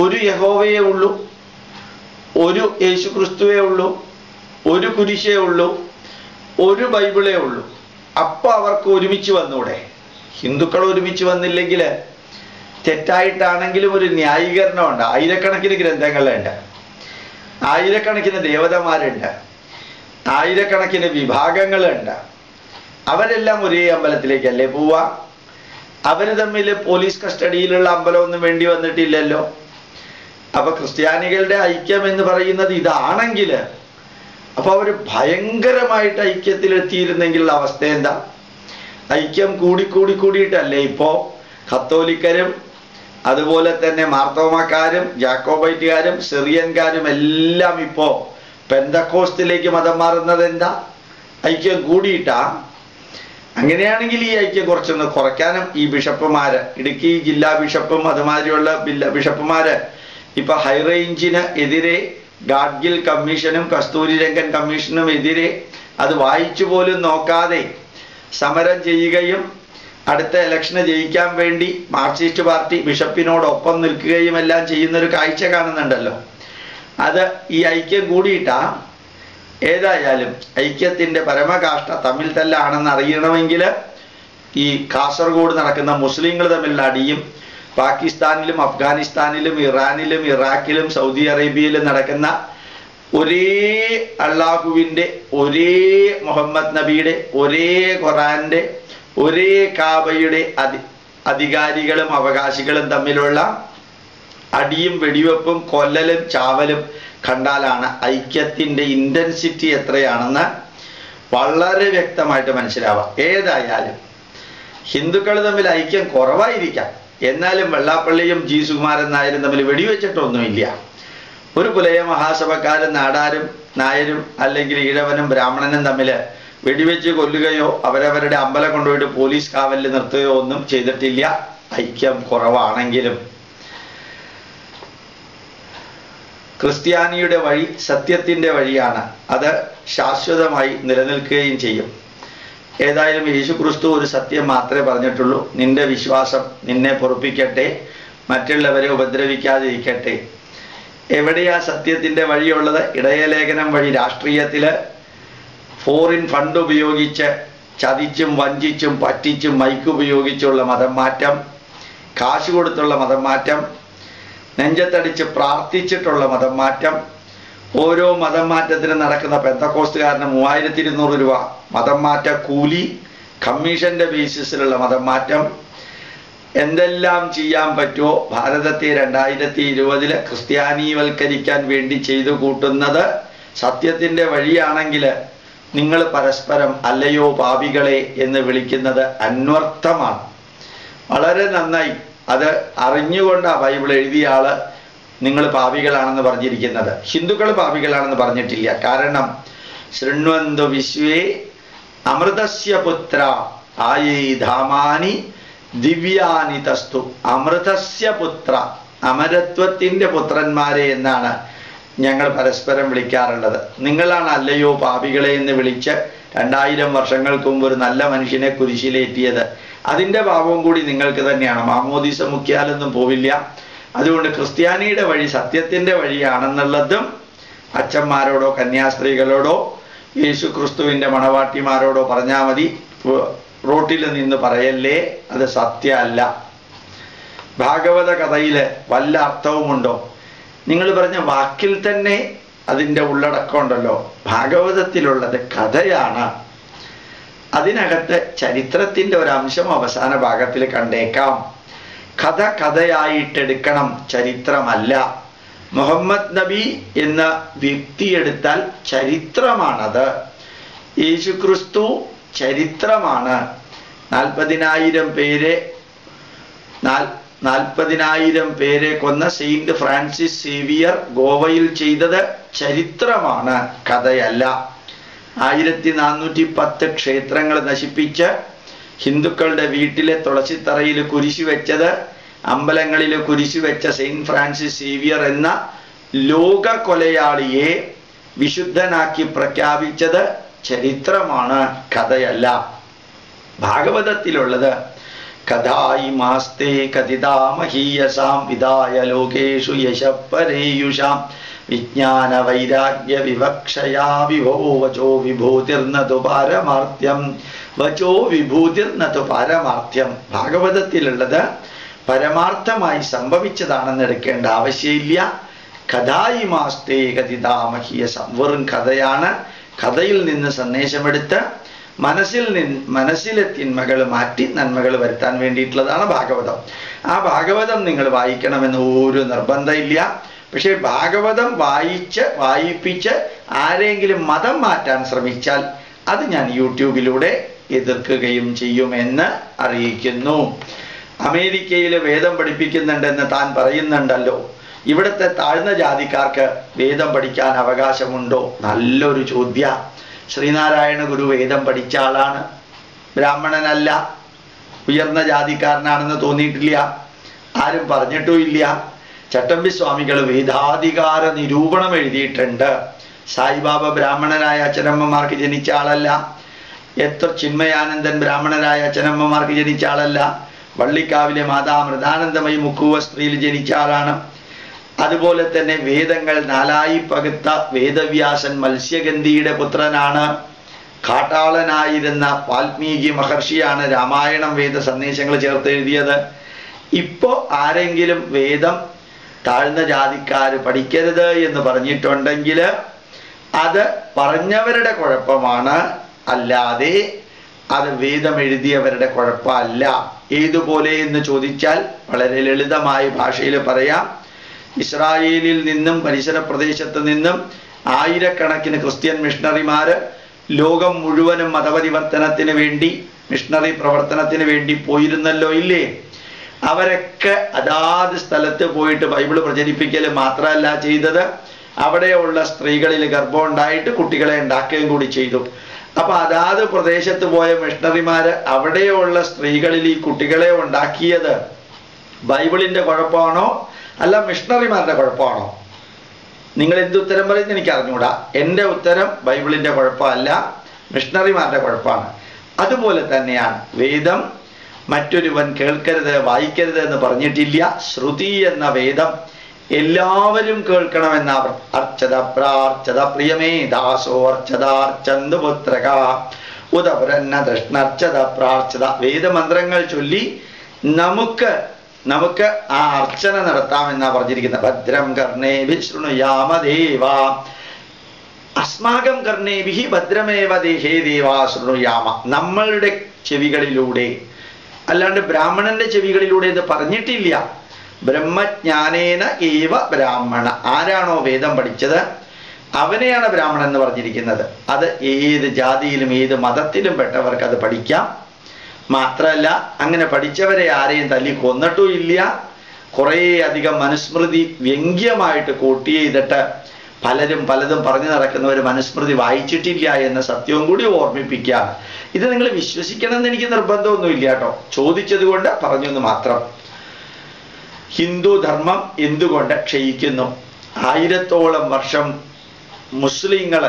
ഒരു യഹോവയേ ഉള്ളൂ, ഒരു യേശു ക്രിസ്തുവേ ഉള്ളൂ, ഒരു കുരിശേ ഉള്ളൂ, ഒരു ബൈബിളേ ഉള്ളൂ. അപ്പോൾ അവർക്ക് ഒരുമിച്ച് വന്നൂടെ? ഹിന്ദുക്കൾ ഒരുമിച്ച് വന്നില്ലെങ്കിൽ തെറ്റായിട്ടാണെങ്കിലും ഒരു ന്യായീകരണമുണ്ട്. ആയിരക്കണക്കിന് ഗ്രന്ഥങ്ങളുണ്ട്, ആയിരക്കണക്കിന് ദേവതമാരുണ്ട്, ആയിരക്കണക്കിന് വിഭാഗങ്ങളുണ്ട്. അവരെല്ലാം ഒരേ അമ്പലത്തിലേക്കല്ലേ പോവുക? അവർ തമ്മിൽ പോലീസ് കസ്റ്റഡിയിലുള്ള അമ്പലമൊന്നും വേണ്ടി വന്നിട്ടില്ലല്ലോ. അപ്പൊ ക്രിസ്ത്യാനികളുടെ ഐക്യം എന്ന് പറയുന്നത് ഇതാണെങ്കിൽ, അപ്പൊ അവർ ഭയങ്കരമായിട്ട് ഐക്യത്തിലെത്തിയിരുന്നെങ്കിലുള്ള അവസ്ഥ എന്താ? ഐക്യം കൂടിയിട്ടല്ലേ ഇപ്പോ കത്തോലിക്കരും അതുപോലെ തന്നെ മാർത്തോമാക്കാരും ജാക്കോബൈറ്റുകാരും സിറിയൻകാരും എല്ലാം ഇപ്പോ പെന്തക്കോസ്തിലേക്ക് മതം മാറുന്നത് എന്താ? ഐക്യം കൂടിയിട്ടാ. അങ്ങനെയാണെങ്കിൽ ഈ ഐക്യം കുറച്ചൊന്ന് കുറയ്ക്കാനും ഈ ബിഷപ്പുമാര്, ഇടുക്കി ജില്ലാ ബിഷപ്പും അതുമാതിരിയുള്ള ബിഷപ്പുമാര് ഇപ്പൊ ഹൈറേഞ്ചിന് എതിരെ ഗാഡ്ഗിൽ കമ്മീഷനും കസ്തൂരി രംഗൻ കമ്മീഷനും എതിരെ അത് വായിച്ചു പോലും നോക്കാതെ സമരം ചെയ്യുകയും അടുത്ത ഇലക്ഷന് ജയിക്കാൻ വേണ്ടി മാർക്സിസ്റ്റ് പാർട്ടി ബിഷപ്പിനോടൊപ്പം നിൽക്കുകയും എല്ലാം ചെയ്യുന്നൊരു കാഴ്ച കാണുന്നുണ്ടല്ലോ. അത് ഈ ഐക്യം കൂടിയിട്ടാ. ഏതായാലും ഐക്യത്തിൻ്റെ പരമകാഷ്ഠ തമ്മിൽ തല്ലാണെന്ന് അറിയണമെങ്കിൽ ഈ കാസർഗോഡ് നടക്കുന്ന മുസ്ലിങ്ങൾ തമ്മിലുള്ള അടിയും പാകിസ്ഥാനിലും അഫ്ഗാനിസ്ഥാനിലും ഇറാനിലും ഇറാഖിലും സൗദി അറേബ്യയിലും നടക്കുന്ന ഒരേ അള്ളാഹുവിൻ്റെ, ഒരേ മുഹമ്മദ് നബിയുടെ, ഒരേ ഖുറാന്റെ, ഒരേ കാബയുടെ അധികാരികളും അവകാശികളും തമ്മിലുള്ള അടിയും വെടിവെപ്പും കൊല്ലലും ചാവലും കണ്ടാലാണ് ഐക്യത്തിൻ്റെ ഇൻറ്റൻസിറ്റി എത്രയാണെന്ന് വളരെ വ്യക്തമായിട്ട് മനസ്സിലാവാം. ഏതായാലും ഹിന്ദുക്കൾ തമ്മിൽ ഐക്യം കുറവായിരിക്കാം, എന്നാലും വെള്ളാപ്പള്ളിയും ജി സുകുമാരൻ നായരും തമ്മിൽ വെടിവെച്ചിട്ടൊന്നുമില്ല. ഒരു പുലയ മഹാസഭക്കാരും നാടാരും നായരും അല്ലെങ്കിൽ ഈഴവനും ബ്രാഹ്മണനും തമ്മിൽ വെടിവെച്ച് കൊല്ലുകയോ അവരവരുടെ അമ്പലം കൊണ്ടുപോയിട്ട് പോലീസ് കാവലിൽ നിർത്തുകയോ ഒന്നും ചെയ്തിട്ടില്ല. ഐക്യം കുറവാണെങ്കിലും ക്രിസ്ത്യാനിയുടെ വഴി സത്യത്തിൻ്റെ വഴിയാണ്. അത് ശാശ്വതമായി നിലനിൽക്കുകയും ചെയ്യും. ഏതായാലും യേശു ക്രിസ്തു ഒരു സത്യം മാത്രമേ പറഞ്ഞിട്ടുള്ളൂ, നിന്റെ വിശ്വാസം നിന്നെ പൊറുപ്പിക്കട്ടെ, മറ്റുള്ളവരെ ഉപദ്രവിക്കാതിരിക്കട്ടെ. എവിടെയാ സത്യത്തിൻ്റെ വഴിയുള്ളത്? ഇടയലേഖനം വഴി രാഷ്ട്രീയത്തില് ഫോറിൻ ഫണ്ട് ഉപയോഗിച്ച് ചതിച്ചും വഞ്ചിച്ചും പറ്റിച്ചും മൈക്ക് ഉപയോഗിച്ചുള്ള മതം മാറ്റം, കാശ് കൊടുത്തുള്ള മതം മാറ്റം, നെഞ്ചത്തടിച്ച് പ്രാർത്ഥിച്ചിട്ടുള്ള മതം മാറ്റം, ഓരോ മതം മാറ്റത്തിന് നടക്കുന്ന പെന്തക്കോസ്തുകാരന് 3200 രൂപ മതം മാറ്റ കൂലി, കമ്മീഷന്റെ ബേസിസിലുള്ള മതം മാറ്റം, എന്തെല്ലാം ചെയ്യാൻ പറ്റുമോ ഭാരതത്തെ 2020 ക്രിസ്ത്യാനിവൽക്കരിക്കാൻ വേണ്ടി ചെയ്തു കൂട്ടുന്നത് സത്യത്തിൻ്റെ വഴിയാണെങ്കിൽ നിങ്ങൾ പരസ്പരം അല്ലയോ പാപികളെ എന്ന് വിളിക്കുന്നത് അന്വർത്ഥമാണ്. വളരെ നന്നായി. അത് അറിഞ്ഞുകൊണ്ട് ആ ബൈബിൾ എഴുതിയ ആള് നിങ്ങൾ പാപികളാണെന്ന് പറഞ്ഞിരിക്കുന്നത്. ഹിന്ദുക്കൾ പാപികളാണെന്ന് പറഞ്ഞിട്ടില്ല. കാരണം ശൃണ്വന്തു വിശ്വേ അമൃതസ്യ പുത്ര ആയേ ധാമാനി ദിവ്യാനി തസ്തു. അമൃതസ്യ പുത്ര, അമരത്വത്തിൻ്റെ പുത്രന്മാരെ എന്നാണ് ഞങ്ങൾ പരസ്പരം വിളിക്കാറുള്ളത്. നിങ്ങളാണ് അല്ലയോ പാപികളെ എന്ന് വിളിച്ച് 2000 വർഷങ്ങൾക്ക് മുമ്പ് ഒരു നല്ല മനുഷ്യനെ കുരിശിലേറ്റിയത്. അതിൻ്റെ പാപവും കൂടി നിങ്ങൾക്ക് തന്നെയാണ്. മാമോദീസ മുക്കിയാലൊന്നും പോവില്ല. അതുകൊണ്ട് ക്രിസ്ത്യാനിയുടെ വഴി സത്യത്തിൻ്റെ വഴിയാണെന്നുള്ളതും അച്ഛന്മാരോടോ കന്യാസ്ത്രീകളോടോ യേശു ക്രിസ്തുവിൻ്റെ മണവാട്ടിമാരോടോ പറഞ്ഞാൽ മതി. റോട്ടിൽ നിന്ന് പറയല്ലേ, അത് സത്യമല്ല. ഭാഗവത കഥയിൽ വല്ല അർത്ഥവുമുണ്ടോ? നിങ്ങൾ പറഞ്ഞ വാക്കിൽ തന്നെ അതിൻ്റെ ഉള്ളടക്കം ഉണ്ടല്ലോ. ഭാഗവതത്തിലുള്ളത് കഥയാണ്. അതിനകത്ത് ചരിത്രത്തിൻ്റെ ഒരംശം അവസാന ഭാഗത്തിൽ കണ്ടേക്കാം. കഥ കഥയായിട്ടെടുക്കണം, ചരിത്രമല്ല. മുഹമ്മദ് നബി എന്ന വ്യക്തി എടുത്താൽ ചരിത്രമാണത്. യേശുക്രിസ്തു ചരിത്രമാണ്. 40,000 പേരെ കൊന്ന സെയിന്റ് ഫ്രാൻസിസ് സേവിയർ ഗോവയിൽ ചെയ്തത് ചരിത്രമാണ്, കഥയല്ല. 1410 ക്ഷേത്രങ്ങൾ നശിപ്പിച്ച് ഹിന്ദുക്കളുടെ വീട്ടിലെ തുളസിത്തറയിൽ കുരിശു വെച്ചത്, അമ്പലങ്ങളിൽ കുരിശു വെച്ച സെയിന്റ് ഫ്രാൻസിസ് സേവിയർ എന്ന ലോക കൊലയാളിയെ വിശുദ്ധനാക്കി പ്രഖ്യാപിച്ചത് ചരിത്രമാണ്, കഥയല്ല. ഭാഗവതത്തിലുള്ളത് കഥായി മാസ്തേ കഥിതാമഹീയസാം വിദായ ലോകേഷു യശപ്പരേയുഷാം വിജ്ഞാന വൈരാഗ്യ വിവക്ഷയാ വിഭോ വചോ വിഭൂതിർനതു പാരമാർത്ഥ്യം, വചോ വിഭൂതിർനതു പാരമാർത്ഥ്യം. ഭാഗവതത്തിലുള്ളത് പരമാർത്ഥമായി സംഭവിച്ചതാണെന്ന് എടുക്കേണ്ട ആവശ്യമില്ല. കഥായി മാസ്തേ കഥിതാമഹീയസാം, വെറും കഥയാണ്. കഥയിൽ നിന്ന് സന്ദേശമെടുത്ത് മനസ്സിലെ തിന്മകൾ മാറ്റി നന്മകൾ വരുത്താൻ വേണ്ടിയിട്ടുള്ളതാണ് ഭാഗവതം. ആ ഭാഗവതം നിങ്ങൾ വായിക്കണമെന്ന് ഒരു നിർബന്ധമില്ല. പക്ഷേ ഭാഗവതം വായിപ്പിച്ച് ആരെങ്കിലും മതം മാറ്റാൻ ശ്രമിച്ചാൽ അത് ഞാൻ യൂട്യൂബിലൂടെ എതിർക്കുകയും ചെയ്യുമെന്ന് അറിയിക്കുന്നു. അമേരിക്കയിൽ വേദം പഠിപ്പിക്കുന്നുണ്ടെന്ന് താൻ പറയുന്നുണ്ടല്ലോ. ഇവിടുത്തെ താഴ്ന്ന ജാതിക്കാർക്ക് വേദം പഠിക്കാൻ അവകാശമുണ്ടോ? നല്ലൊരു ചോദ്യ. ശ്രീനാരായണ ഗുരു വേദം പഠിച്ച ആളാണ്, ബ്രാഹ്മണനല്ല, ഉയർന്ന ജാതിക്കാരനാണെന്ന് തോന്നിയിട്ടില്ല, ആരും പറഞ്ഞിട്ടുമില്ല. ചട്ടമ്പി സ്വാമികൾ വേദാധികാര നിരൂപണം എഴുതിയിട്ടുണ്ട്. സായിബാബ ബ്രാഹ്മണനായ അച്ഛനമ്മമാർക്ക് ജനിച്ച ആളല്ല. എത്ര ചിന്മയാനന്ദൻ ബ്രാഹ്മണനായ അച്ഛനമ്മമാർക്ക് ജനിച്ച ആളല്ല. വള്ളിക്കാവിലെ മാതാ മൃതാനന്ദമയി മുക്കുവ സ്ത്രീയിൽ ജനിച്ച ആളാണ്. അതുപോലെ തന്നെ വേദങ്ങൾ 4 പകുത്ത വേദവ്യാസൻ മത്സ്യഗന്ധിയുടെ പുത്രനാണ്. കാട്ടാളനായിരുന്ന വാൽമീകി മഹർഷിയാണ് രാമായണം വേദ സന്ദേശങ്ങൾ ചേർത്ത് എഴുതിയത്. ഇപ്പോൾ ആരെങ്കിലും വേദം താഴ്ന്ന ജാതിക്കാർ പഠിക്കരുത് എന്ന് പറഞ്ഞിട്ടുണ്ടെങ്കിൽ അത് പറഞ്ഞവരുടെ കുഴപ്പമാണ്, അല്ലാതെ അത് വേദം എഴുതിയവരുടെ കുഴപ്പമല്ല. ഏതുപോലെ എന്ന് ചോദിച്ചാൽ വളരെ ലളിതമായ ഭാഷയിൽ പറയാം. ഇസ്രായേലിൽ നിന്നും പരിസര പ്രദേശത്ത് നിന്നും ആയിരക്കണക്കിന് ക്രിസ്ത്യൻ മിഷണറിമാർ ലോകം മുഴുവനും മതപരിവർത്തനത്തിന് വേണ്ടി, മിഷണറി പ്രവർത്തനത്തിന് വേണ്ടി പോയിരുന്നല്ലോ, ഇല്ലേ? അവരൊക്കെ അതാത് സ്ഥലത്ത് പോയിട്ട് ബൈബിൾ പ്രചരിപ്പിക്കൽ മാത്രമല്ല ചെയ്തത്, അവിടെയുള്ള സ്ത്രീകളിൽ ഗർഭം ഉണ്ടായിട്ട് കുട്ടികളെ ഉണ്ടാക്കുകയും കൂടി ചെയ്തു. അപ്പൊ അതാത് പ്രദേശത്ത് പോയ മിഷണറിമാര് അവിടെയുള്ള സ്ത്രീകളിൽ ഈ കുട്ടികളെ ഉണ്ടാക്കിയത് ബൈബിളിന്റെ കുഴപ്പമാണോ അല്ല മിഷണറിമാരുടെ കുഴപ്പമാണോ? നിങ്ങൾ എന്ത് ഉത്തരം പറയുന്നത് എനിക്ക് അറിഞ്ഞൂടാ. എൻ്റെ ഉത്തരം ബൈബിളിന്റെ കുഴപ്പമല്ല, മിഷണറിമാരുടെ കുഴപ്പമാണ്. അതുപോലെ തന്നെയാണ് വേദം മറ്റൊരുവൻ കേൾക്കരുത് വായിക്കരുത് എന്ന് പറഞ്ഞിട്ടില്ല. ശ്രുതി എന്ന വേദം എല്ലാവരും കേൾക്കണമെന്ന അർച്ചത പ്രാർച്ചത പ്രിയമേ ദാസോ അർച്ചതാർച്ചന്തു പുത്രക ഉദപരന്ന ദൃഷ്ണർച്ചത പ്രാർച്ചത. വേദമന്ത്രങ്ങൾ ചൊല്ലി നമുക്ക് ആ അർച്ചന നടത്താമെന്നാ പറഞ്ഞിരിക്കുന്നത്. ഭദ്രം കർണേഭി ശൃണുയാമ ദേവാ അസ്മാകം കർണേഭി ഭദ്രമേവ ദേഹേ ദേവാ ശൃണുയാമ. നമ്മളുടെ ചെവികളിലൂടെ, അല്ലാണ്ട് ബ്രാഹ്മണന്റെ ചെവികളിലൂടെ എന്ന് പറഞ്ഞിട്ടില്ല. ബ്രഹ്മജ്ഞാനേന ഏവ ബ്രാഹ്മണ. ആരാണോ വേദം പഠിച്ചത് അവനെയാണ് ബ്രാഹ്മണൻ എന്ന് പറഞ്ഞിരിക്കുന്നത്. അത് ഏത് ജാതിയിലും ഏത് മതത്തിലും പെട്ടവർക്ക് അത് പഠിക്കാം. മാത്രമല്ല അങ്ങനെ പഠിച്ചവരെ ആരെയും തല്ലി കൊന്നിട്ടും ഇല്ല. കുറേ അധികം മനുസ്മൃതി വ്യംഗ്യമായിട്ട് കോട്ട് ചെയ്തിട്ട് പലരും പലതും പറഞ്ഞു നടക്കുന്നവർ മനുസ്മൃതി വായിച്ചിട്ടില്ല എന്ന സത്യവും കൂടി ഓർമ്മിപ്പിക്കുക. ഇത് നിങ്ങൾ വിശ്വസിക്കണമെന്ന് എനിക്ക് നിർബന്ധമൊന്നുമില്ല കേട്ടോ, ചോദിച്ചത് കൊണ്ട് പറഞ്ഞു എന്ന് മാത്രം. ഹിന്ദു ധർമ്മം എന്തുകൊണ്ട് ക്ഷയിക്കുന്നു? 1000ഓളം വർഷം മുസ്ലിങ്ങൾ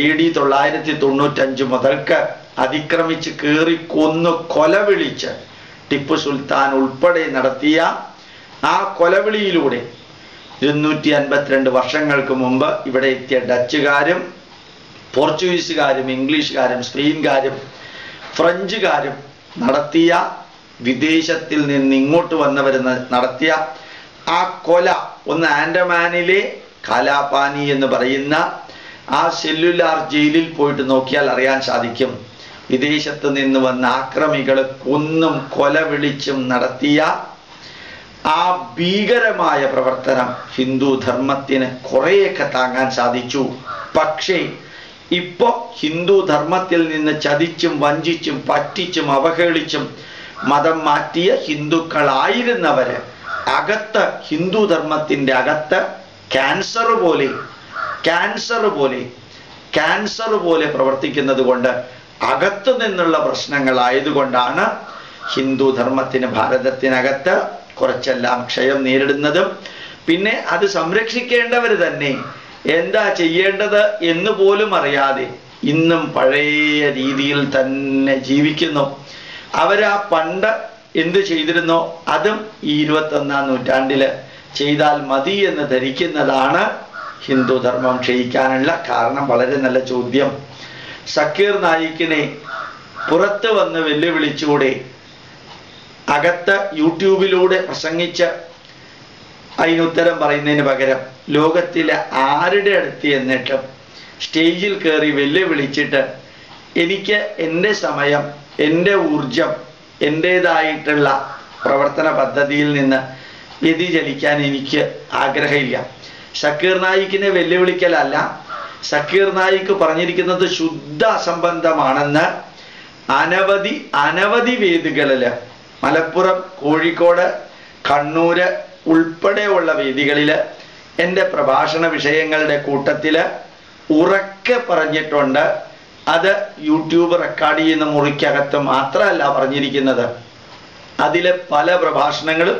AD 995 മുതൽക്ക് അതിക്രമിച്ച് കയറി കൊന്നു കൊലവിളിച്ച് ടിപ്പു സുൽത്താൻ ഉൾപ്പെടെ നടത്തിയ ആ കൊലവിളിയിലൂടെ 252 വർഷങ്ങൾക്ക് മുമ്പ് ഇവിടെ എത്തിയ ഡച്ചുകാരും പോർച്ചുഗീസുകാരും ഇംഗ്ലീഷുകാരും സ്പെയിൻകാരും ഫ്രഞ്ചുകാരും നടത്തിയ, വിദേശത്തിൽ നിന്ന് ഇങ്ങോട്ട് വന്നവർ നടത്തിയ ആ കൊല, ഒന്ന് ആൻഡമാനിലെ കാലാപാനി എന്ന് പറയുന്ന ആ സെല്ലുലാർ ജയിലിൽ പോയിട്ട് നോക്കിയാൽ അറിയാൻ സാധിക്കും. വിദേശത്ത് നിന്ന് വന്ന ആക്രമികൾ കൊന്നും കൊല വിളിച്ചും നടത്തിയ ആ ഭീകരമായ പ്രവർത്തനം ഹിന്ദു ധർമ്മത്തിന് കുറേയൊക്കെ താങ്ങാൻ സാധിച്ചു. പക്ഷേ ഇപ്പോ ഹിന്ദു ധർമ്മത്തിൽ നിന്ന് ചതിച്ചും വഞ്ചിച്ചും പറ്റിച്ചും അവഹേളിച്ചും മതം മാറ്റിയ ഹിന്ദുക്കളായിരുന്നവര് അകത്ത്, ഹിന്ദു ധർമ്മത്തിന്റെ അകത്ത് ക്യാൻസർ പോലെ പ്രവർത്തിക്കുന്നത് കൊണ്ട്, അകത്തു നിന്നുള്ള പ്രശ്നങ്ങളായതുകൊണ്ടാണ് ഹിന്ദു ധർമ്മത്തിന് ഭാരതത്തിനകത്ത് കുറച്ചെല്ലാം ക്ഷയം നേരിടുന്നതും. പിന്നെ അത് സംരക്ഷിക്കേണ്ടവർ തന്നെ എന്താ ചെയ്യേണ്ടത് എന്ന് പോലും അറിയാതെ ഇന്നും പഴയ രീതിയിൽ തന്നെ ജീവിക്കുന്നു. അവരാ പണ്ട് എന്ത് ചെയ്തിരുന്നോ അതും ഈ 21ാം നൂറ്റാണ്ടില് ചെയ്താൽ മതി എന്ന് ധരിക്കുന്നതാണ് ഹിന്ദു ധർമ്മം ക്ഷയിക്കാനുള്ള കാരണം. വളരെ നല്ല ചോദ്യം. സക്കീർ നായിക്കിനെ പുറത്ത് വന്ന് വെല്ലുവിളിച്ചൂടെ? അകത്ത് യൂട്യൂബിലൂടെ പ്രസംഗിച്ച് അതിനുത്തരം പറയുന്നതിന് പകരം ലോകത്തിലെ ആരുടെ അടുത്ത് എന്നിട്ടും സ്റ്റേജിൽ കയറി വെല്ലുവിളിച്ചിട്ട് എനിക്ക് എൻ്റെ സമയം, എൻ്റെ ഊർജം, എൻ്റേതായിട്ടുള്ള പ്രവർത്തന പദ്ധതിയിൽ നിന്ന് വ്യതിചലിക്കാൻ എനിക്ക് ആഗ്രഹമില്ല. സക്കീർ നായിക്കിനെ വെല്ലുവിളിക്കലല്ല, സക്കീർ നായിക്ക് പറഞ്ഞിരിക്കുന്നത് ശുദ്ധ അസംബന്ധമാണെന്ന് അനവധി വേദികളില്, മലപ്പുറം, കോഴിക്കോട്, കണ്ണൂര് ഉൾപ്പെടെയുള്ള വേദികളില് എൻ്റെ പ്രഭാഷണ വിഷയങ്ങളുടെ കൂട്ടത്തില് ഉറക്കെ പറഞ്ഞിട്ടുണ്ട്. അത് യൂട്യൂബ് റെക്കോർഡ് ചെയ്യുന്ന മുറിക്കകത്ത് മാത്രമല്ല പറഞ്ഞിരിക്കുന്നത്, അതിലെ പല പ്രഭാഷണങ്ങളും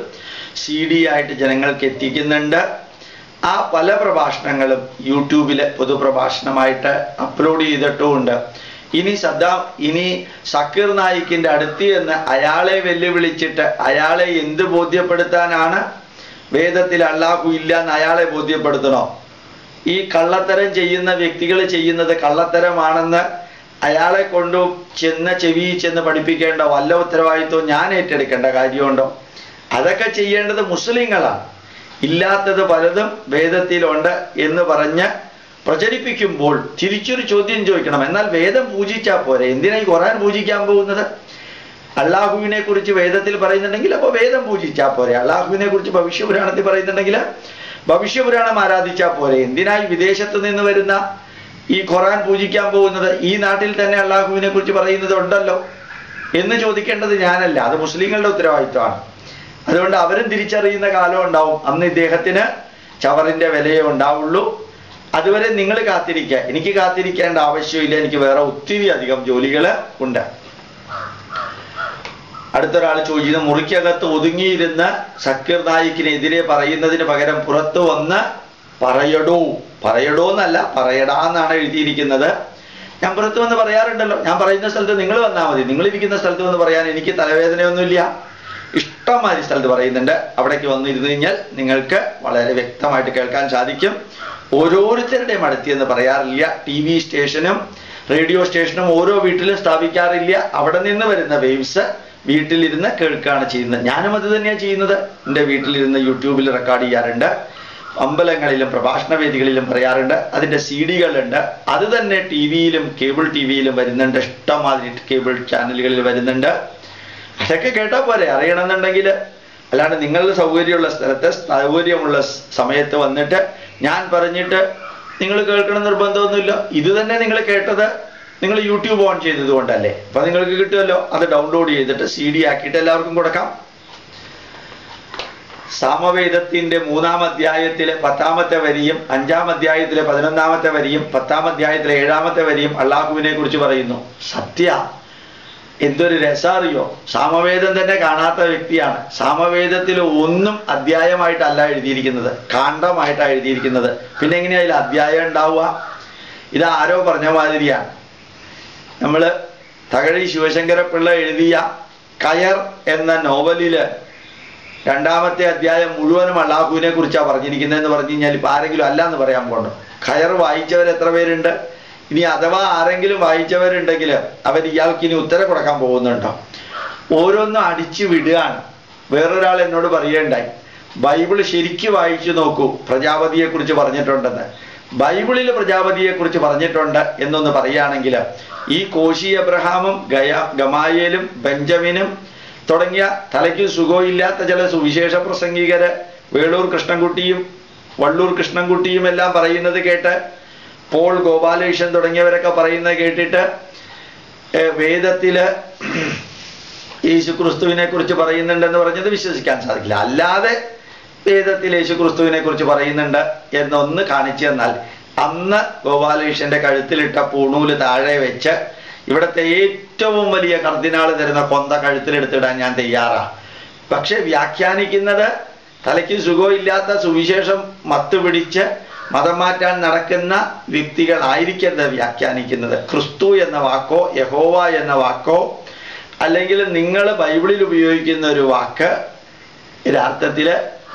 CD ആയിട്ട് ജനങ്ങൾക്ക് എത്തിക്കുന്നുണ്ട്. ആ പല പ്രഭാഷണങ്ങളും യൂട്യൂബിലെ പൊതുപ്രഭാഷണമായിട്ട് അപ്ലോഡ് ചെയ്തിട്ടുമുണ്ട്. ഇനി സക്കീർ നായിക്കിന്റെ അടുത്ത് എന്ന് അയാളെ വെല്ലുവിളിച്ചിട്ട് അയാളെ എന്ത് ബോധ്യപ്പെടുത്താനാണ്? വേദത്തിൽ അല്ലാഹു ഇല്ല എന്ന് അയാളെ ബോധ്യപ്പെടുത്തണോ? ഈ കള്ളത്തരം ചെയ്യുന്ന വ്യക്തികൾ ചെയ്യുന്നത് കള്ളത്തരമാണെന്ന് അയാളെ കൊണ്ടു ചെവി ചെന്ന് പഠിപ്പിക്കേണ്ട വല്ല ഉത്തരവാദിത്വം ഞാൻ ഏറ്റെടുക്കേണ്ട കാര്യമുണ്ടോ? അതൊക്കെ ചെയ്യേണ്ടത് മുസ്ലിങ്ങളാണ്. ഇല്ലാത്തത് പലതും വേദത്തിലുണ്ട് എന്ന് പറഞ്ഞ് പ്രചരിപ്പിക്കുമ്പോൾ തിരിച്ചൊരു ചോദ്യം ചോദിക്കണം. എന്നാൽ വേദം പൂജിച്ചാൽ പോരെ? എന്തിനാ ഈ ഖുർആൻ പൂജിക്കാൻ പോകുന്നത്? അള്ളാഹുവിനെ കുറിച്ച് വേദത്തിൽ പറയുന്നുണ്ടെങ്കിൽ അപ്പോൾ വേദം പൂജിച്ചാൽ പോരെ? അള്ളാഹുവിനെ കുറിച്ച് ഭവിഷ്യപുരാണത്തിൽ പറയുന്നുണ്ടെങ്കിൽ ഭവിഷ്യപുരാണം ആരാധിച്ചാൽ പോരെ? എന്തിനായി വിദേശത്ത് നിന്ന് വരുന്ന ഈ ഖുർആൻ പൂജിക്കാൻ പോകുന്നത്? ഈ നാട്ടിൽ തന്നെ അള്ളാഹുവിനെ കുറിച്ച് പറയുന്നത് ഉണ്ടല്ലോ എന്ന് ചോദിക്കേണ്ടത് ഞാനല്ല, അത് മുസ്ലിങ്ങളുടെ ഉത്തരവാദിത്വമാണ്. അതുകൊണ്ട് അവരും തിരിച്ചറിയുന്ന കാലം ഉണ്ടാവും. അന്ന് ഇദ്ദേഹത്തിന് ചവറിന്റെ വിലയേ ഉണ്ടാവുള്ളൂ. അതുവരെ നിങ്ങൾ കാത്തിരിക്കുക. എനിക്ക് കാത്തിരിക്കേണ്ട ആവശ്യമില്ല, എനിക്ക് വേറെ ഒത്തിരി അധികം ജോലികൾ ഉണ്ട്. അടുത്തൊരാൾ ചോദിച്ചത്, മുറിക്കകത്ത് ഒതുങ്ങിയിരുന്ന് സക്കീർ നായിക്കിനെതിരെ പറയുന്നതിന് പകരം പുറത്തു വന്ന് പറയടോ എന്നല്ല പറയടാന്നാണ് എഴുതിയിരിക്കുന്നത്. ഞാൻ പുറത്ത് വന്ന് പറയാറുണ്ടല്ലോ, ഞാൻ പറയുന്ന സ്ഥലത്ത് നിങ്ങൾ വന്നാൽ മതി, നിങ്ങളിരിക്കുന്ന സ്ഥലത്ത് വന്ന് പറയാൻ എനിക്ക് തലവേദനയൊന്നുമില്ല. ഇഷ്ടംമാതിരി സ്ഥലത്ത് പറയുന്നുണ്ട്. അവിടേക്ക് വന്നിരുന്നു കഴിഞ്ഞാൽ നിങ്ങൾക്ക് വളരെ വ്യക്തമായിട്ട് കേൾക്കാൻ സാധിക്കും. ഓരോരുത്തരുടെയും അടുത്തെന്ന് പറയാറില്ല. TV സ്റ്റേഷനും റേഡിയോ സ്റ്റേഷനും ഓരോ വീട്ടിലും സ്ഥാപിക്കാറില്ല. അവിടെ നിന്ന് വരുന്ന വേവ്സ് വീട്ടിലിരുന്ന് കേൾക്കുകയാണ് ചെയ്യുന്നത്. ഞാനും അത് തന്നെയാണ് ചെയ്യുന്നത്. എൻ്റെ വീട്ടിലിരുന്ന് യൂട്യൂബിൽ റെക്കോർഡ് ചെയ്യാറുണ്ട്, അമ്പലങ്ങളിലും പ്രഭാഷണ വേദികളിലും പറയാറുണ്ട്. അതിൻ്റെ CD-കളുണ്ട്. അത് തന്നെ TV-യിലും കേബിൾ TV-യിലും വരുന്നുണ്ട്. ഇഷ്ടംമാതിരി കേബിൾ ചാനലുകളിൽ വരുന്നുണ്ട്. അതൊക്കെ കേട്ടാൽ പോരെ, അറിയണമെന്നുണ്ടെങ്കിൽ. അല്ലാണ്ട് നിങ്ങളുടെ സൗകര്യമുള്ള സ്ഥലത്ത് സൗകര്യമുള്ള സമയത്ത് വന്നിട്ട് ഞാൻ പറഞ്ഞിട്ട് നിങ്ങൾ കേൾക്കണം നിർബന്ധമൊന്നുമില്ല. ഇത് തന്നെ നിങ്ങൾ കേട്ടത് നിങ്ങൾ യൂട്യൂബ് ഓൺ ചെയ്തത് കൊണ്ടല്ലേ. അപ്പൊ നിങ്ങൾക്ക് കിട്ടുമല്ലോ. അത് ഡൗൺലോഡ് ചെയ്തിട്ട് CD ആക്കിയിട്ട് എല്ലാവർക്കും കൊടുക്കാം. സാമവേദത്തിന്റെ 3-ാം അധ്യായത്തിലെ 10-ാമത്തെ വരിയും 5-ാം അധ്യായത്തിലെ 11-ാമത്തെ വരിയും 10-ാം അധ്യായത്തിലെ 7-ാമത്തെ വരിയും അള്ളാഹുവിനെ കുറിച്ച് പറയുന്നു. സത്യ എന്തൊരു രസാറിയോ. സാമവേദം തന്നെ കാണാത്ത വ്യക്തിയാണ്. സാമവേദത്തിൽ ഒന്നും അധ്യായമായിട്ടല്ല എഴുതിയിരിക്കുന്നത്, കാണ്ഡമായിട്ടാണ് എഴുതിയിരിക്കുന്നത്. പിന്നെ എങ്ങനെയാ അതിൽ അധ്യായം ഉണ്ടാവുക? ഇത് ആരോ പറഞ്ഞ മാതിരിയാണ്. നമ്മൾ തകഴി ശിവശങ്കരപ്പിള്ള എഴുതിയ കയർ എന്ന നോവലില് 2-ാമത്തെ അധ്യായം മുഴുവനും അള്ളാഹുവിനെ കുറിച്ചാണ് പറഞ്ഞിരിക്കുന്നതെന്ന് പറഞ്ഞു കഴിഞ്ഞാൽ ഇപ്പം ആരെങ്കിലും അല്ല എന്ന് പറയാൻ പോകണ്ടോ? കയർ വായിച്ചവർ എത്ര പേരുണ്ട്? ഇനി അഥവാ ആരെങ്കിലും വായിച്ചവരുണ്ടെങ്കിൽ അവർ ഇയാൾക്ക് ഇനി ഉത്തരം കൊടുക്കാൻ പോകുന്നുണ്ടോ? ഓരോന്നും അടിച്ചു വിടുകയാണ്. വേറൊരാൾ എന്നോട് പറയുകയുണ്ടായി, ബൈബിൾ ശരിക്കും വായിച്ചു നോക്കൂ, പ്രജാപതിയെക്കുറിച്ച് പറഞ്ഞിട്ടുണ്ടെന്ന്. ബൈബിളിൽ പ്രജാപതിയെക്കുറിച്ച് പറഞ്ഞിട്ടുണ്ട് എന്നൊന്ന് പറയുകയാണെങ്കിൽ ഈ കോശി അബ്രഹാമും ഗമായേലും ബെഞ്ചമിനും തുടങ്ങിയ തലയ്ക്ക് സുഖമില്ലാത്ത ചില സുവിശേഷ പ്രസംഗികര്, വേളൂർ കൃഷ്ണൻകുട്ടിയും വള്ളൂർ കൃഷ്ണൻകുട്ടിയും എല്ലാം പറയുന്നത് കേട്ട്, പോൾ ഗോപാലകൃഷ്ണൻ തുടങ്ങിയവരൊക്കെ പറയുന്നത് കേട്ടിട്ട് വേദത്തില് യേശുക്രിസ്തുവിനെ കുറിച്ച് പറയുന്നുണ്ടെന്ന് പറഞ്ഞത് വിശ്വസിക്കാൻ സാധിക്കില്ല. അല്ലാതെ വേദത്തിൽ യേശുക്രിസ്തുവിനെ കുറിച്ച് പറയുന്നുണ്ട് എന്നൊന്ന് കാണിച്ചു തന്നാൽ, അന്ന് ഗോപാലകൃഷ്ണന്റെ കഴുത്തിലിട്ട പൂണൂല് താഴെ വെച്ച് ഇവിടുത്തെ ഏറ്റവും വലിയ കർദിനാൾ തരുന്ന കൊന്ത കഴുത്തിലെടുത്തിടാൻ ഞാൻ തയ്യാറാണ്. പക്ഷെ വ്യാഖ്യാനിക്കുന്നത് തലയ്ക്ക് സുഖമില്ലാത്ത സുവിശേഷം മത്തുപിടിച്ച് മതം മാറ്റാൻ നടക്കുന്ന വ്യക്തികളായിരിക്കരുത് വ്യാഖ്യാനിക്കുന്നത്. ക്രിസ്തു എന്ന വാക്കോ യഹോവ എന്ന വാക്കോ അല്ലെങ്കിൽ നിങ്ങൾ ബൈബിളിൽ ഉപയോഗിക്കുന്ന ഒരു വാക്ക് യഥാർത്ഥത്തിൽ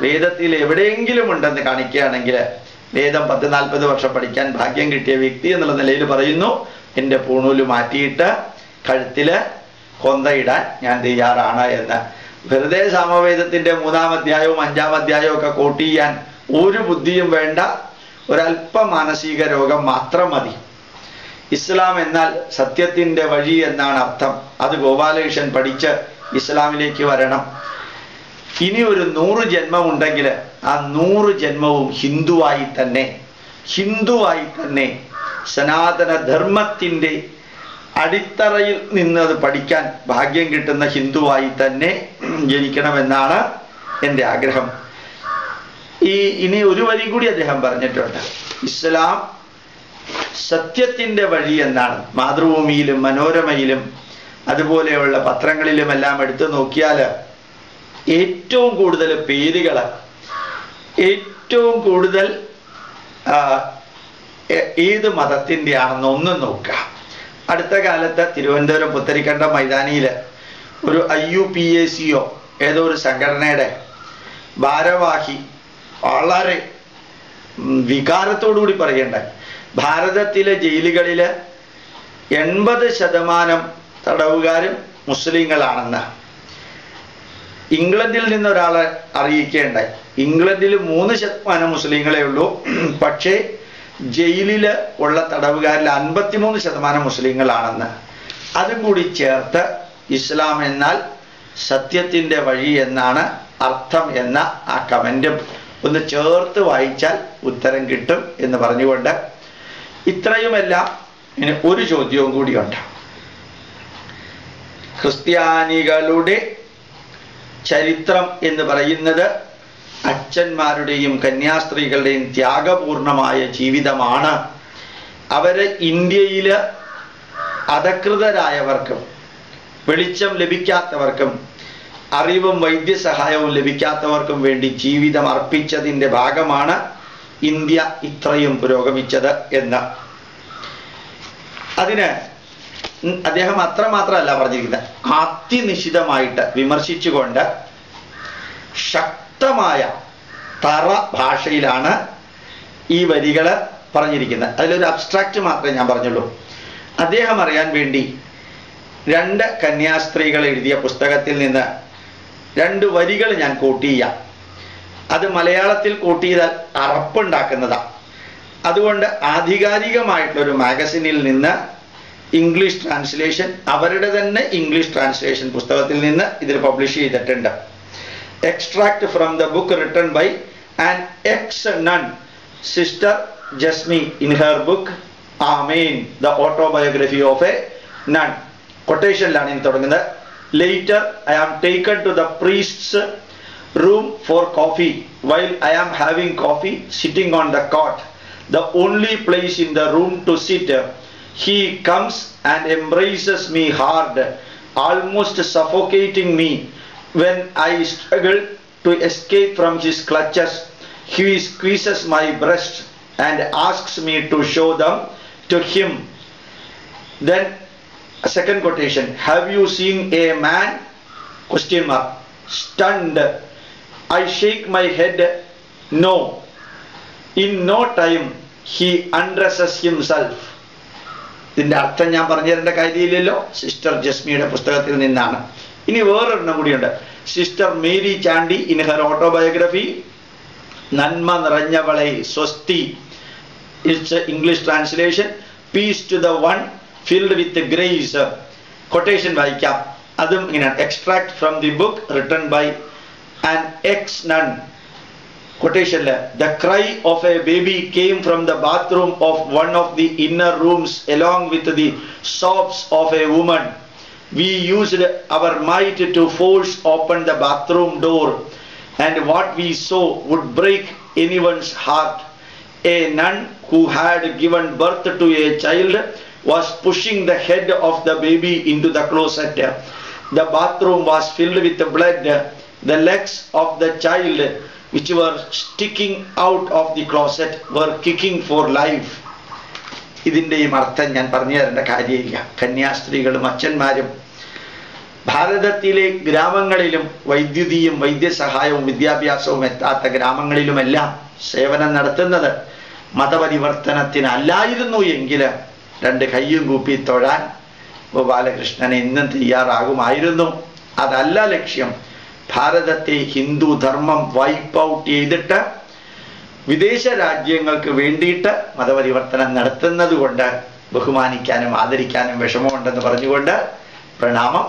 വേദത്തിൽ എവിടെയെങ്കിലും ഉണ്ടെന്ന് കാണിക്കുകയാണെങ്കിൽ, വേദം 10-40 വർഷം പഠിക്കാൻ ഭാഗ്യം കിട്ടിയ വ്യക്തി എന്നുള്ള നിലയിൽ പറയുന്നു, എൻ്റെ പൂണൂല് മാറ്റിയിട്ട് കഴുത്തില് കൊന്തയിടാൻ ഞാൻ തയ്യാറാണ് എന്ന്. വെറുതെ സാമവേദത്തിന്റെ 3-ാം അധ്യായവും 5-ാം അധ്യായവും ഒക്കെ കോട്ട് ചെയ്യാൻ ഒരു ബുദ്ധിയും വേണ്ട, ഒരല്പ മാനസിക രോഗം മാത്രം മതി. ഇസ്ലാം എന്നാൽ സത്യത്തിന്റെ വഴി എന്നാണ് അർത്ഥം. അത് ഗോപാലകൃഷ്ണൻ പഠിച്ച് ഇസ്ലാമിലേക്ക് വരണം. ഇനി ഒരു 100 ജന്മം ഉണ്ടെങ്കിൽ ആ 100 ജന്മവും ഹിന്ദുവായി തന്നെ സനാതന ധർമ്മത്തിന്റെ അടിത്തറയിൽ നിന്നത് പഠിക്കാൻ ഭാഗ്യം കിട്ടുന്ന ഹിന്ദുവായി തന്നെ ജനിക്കണമെന്നാണ് എൻ്റെ ആഗ്രഹം. ഇനി ഒരു വരി കൂടി അദ്ദേഹം പറഞ്ഞിട്ടുണ്ട്, ഇസ്ലാം സത്യത്തിന്റെ വഴി എന്നാണ്. മാതൃഭൂമിയിലും മനോരമയിലും അതുപോലെയുള്ള പത്രങ്ങളിലുമെല്ലാം എടുത്തു നോക്കിയാൽ ഏറ്റവും കൂടുതൽ പേരുകൾ, ഏറ്റവും കൂടുതൽ ഏത് മതത്തിൻ്റെ ആണെന്ന് ഒന്ന് നോക്കുക. അടുത്ത കാലത്ത് തിരുവനന്തപുരം പുത്തരിക്കണ്ടം മൈതാനിയിൽ ഒരു IUPACO ഏതോ ഒരു സംഘടനയുടെ ഭാരവാഹി വളരെ വികാരത്തോടുകൂടി പറയണ്ടായി, ഭാരതത്തിലെ ജയിലുകളിൽ 80% തടവുകാരും മുസ്ലിങ്ങളാണെന്ന്. ഇംഗ്ലണ്ടിൽ നിന്നൊരാളെ അറിയിക്കുകയുണ്ടായി, ഇംഗ്ലണ്ടിൽ 3% മുസ്ലിങ്ങളെ ഉള്ളൂ, പക്ഷേ ജയിലിൽ ഉള്ള തടവുകാരിൽ 53% മുസ്ലിങ്ങളാണെന്ന്. അതും കൂടി ചേർത്ത് ഇസ്ലാം എന്നാൽ സത്യത്തിൻ്റെ വഴി എന്നാണ് അർത്ഥം എന്ന ആ കമൻറ്റും ഒന്ന് ചേർത്ത് വായിച്ചാൽ ഉത്തരം കിട്ടും എന്ന് പറഞ്ഞുകൊണ്ട് ഇത്രയുമെല്ലാം. ഇനി ഒരു ചോദ്യവും കൂടിയുണ്ട്. ക്രിസ്ത്യാനികളുടെ ചരിത്രം എന്ന് പറയുന്നത് അച്ഛന്മാരുടെയും കന്യാസ്ത്രീകളുടെയും ത്യാഗപൂർണമായ ജീവിതമാണ്. അവര് ഇന്ത്യയിൽ അധകൃതരായവർക്കും വെളിച്ചം ലഭിക്കാത്തവർക്കും അറിവും വൈദ്യസഹായവും ലഭിക്കാത്തവർക്കും വേണ്ടി ജീവിതം അർപ്പിച്ചതിൻ്റെ ഭാഗമാണ് ഇന്ത്യ ഇത്രയും പുരോഗമിച്ചത് എന്ന്. അതിന് അദ്ദേഹം അത്രമാത്രമല്ല പറഞ്ഞിരിക്കുന്നത്, അതിനിശിതമായിട്ട് വിമർശിച്ചുകൊണ്ട് ശക്തമായ തറ ഭാഷയിലാണ് ഈ വരികൾ പറഞ്ഞിരിക്കുന്നത്. അതിലൊരു അബ്സ്ട്രാക്റ്റ് മാത്രമേ ഞാൻ പറഞ്ഞുള്ളൂ. അദ്ദേഹം അറിയാൻ വേണ്ടി 2 കന്യാസ്ത്രീകൾ എഴുതിയ പുസ്തകത്തിൽ നിന്ന് 2 വരികൾ ഞാൻ കോട്ട് ചെയ്യാം. അത് മലയാളത്തിൽ കോട്ട് ചെയ്താൽ അറപ്പുണ്ടാക്കുന്നതാണ്. അതുകൊണ്ട് ആധികാരികമായിട്ടുള്ളൊരു മാഗസിനിൽ നിന്ന് ഇംഗ്ലീഷ് ട്രാൻസ്ലേഷൻ, അവരുടെ തന്നെ ഇംഗ്ലീഷ് ട്രാൻസ്ലേഷൻ പുസ്തകത്തിൽ നിന്ന് ഇതിൽ പബ്ലിഷ് ചെയ്തിട്ടുണ്ട്. Extract from the book written by an ex nun, sister Jesmi, in her book Amen, the autobiography of a nun. കൊട്ടേഷനിലാണ് ഇനി തുടങ്ങുന്നത്. Later I am taken to the priests room for coffee. While I am having coffee, sitting on the cot, the only place in the room to sit, he comes and embraces me hard, almost suffocating me. When I struggle to escape from his clutches, he squeezes my breast and asks me to show them to him. Then a second quotation, have you seen a man? Question mark. Stunned, I shake my head, no. In no time he undresses himself. ഇതിൻ്റെ അർത്ഥം ഞാൻ പറഞ്ഞു തരേണ്ട കാര്യമില്ലല്ലോ, സിസ്റ്റർ ജസ്മിയുടെ പുസ്തകത്തിൽ നിന്നാണ്. ഇനി വേറൊരെണ്ണം കൂടിയുണ്ട്. Sister Mary Chandy in her autobiography, നന്മ നിറഞ്ഞവളെ സ്വസ്തി. Its English translation, peace to the one filled with grace. Quotation വായിക്കാം. അതും ഇങ്ങനെയാണ്. Extract from the book written by an ex-nun. Quotation: the cry of a baby came from the bathroom of one of the inner rooms along with the sobs of a woman. We used our might to force open the bathroom door, and what we saw would break anyone's heart. A nun who had given birth to a child was pushing the head of the baby into the closet. The bathroom was filled with blood. The legs of the child, which were sticking out of the closet, were kicking for life. ഇതിൻ്റെയും അർത്ഥം ഞാൻ പറഞ്ഞു തരേണ്ട കാര്യമില്ല. കന്യാസ്ത്രീകളും അച്ഛന്മാരും ഭാരതത്തിലെ ഗ്രാമങ്ങളിലും വൈദ്യുതിയും വൈദ്യസഹായവും വിദ്യാഭ്യാസവും എത്താത്ത ഗ്രാമങ്ങളിലുമെല്ലാം സേവനം നടത്തുന്നത് മതപരിവർത്തനത്തിനല്ലായിരുന്നു എങ്കിൽ 2 കൈയും കൂപ്പി തൊഴാൻ ഗോപാലകൃഷ്ണൻ എന്നും തയ്യാറാകുമായിരുന്നു. അതല്ല ലക്ഷ്യം. ഭാരതത്തെ ഹിന്ദു ധർമ്മം വൈപ്പ് ഔട്ട് ചെയ്തിട്ട് വിദേശ രാജ്യങ്ങൾക്ക് വേണ്ടിയിട്ട് മതപരിവർത്തനം നടത്തുന്നത് കൊണ്ട് ബഹുമാനിക്കാനും ആദരിക്കാനും വിഷമമുണ്ടെന്ന് പറഞ്ഞുകൊണ്ട് പ്രണാമം.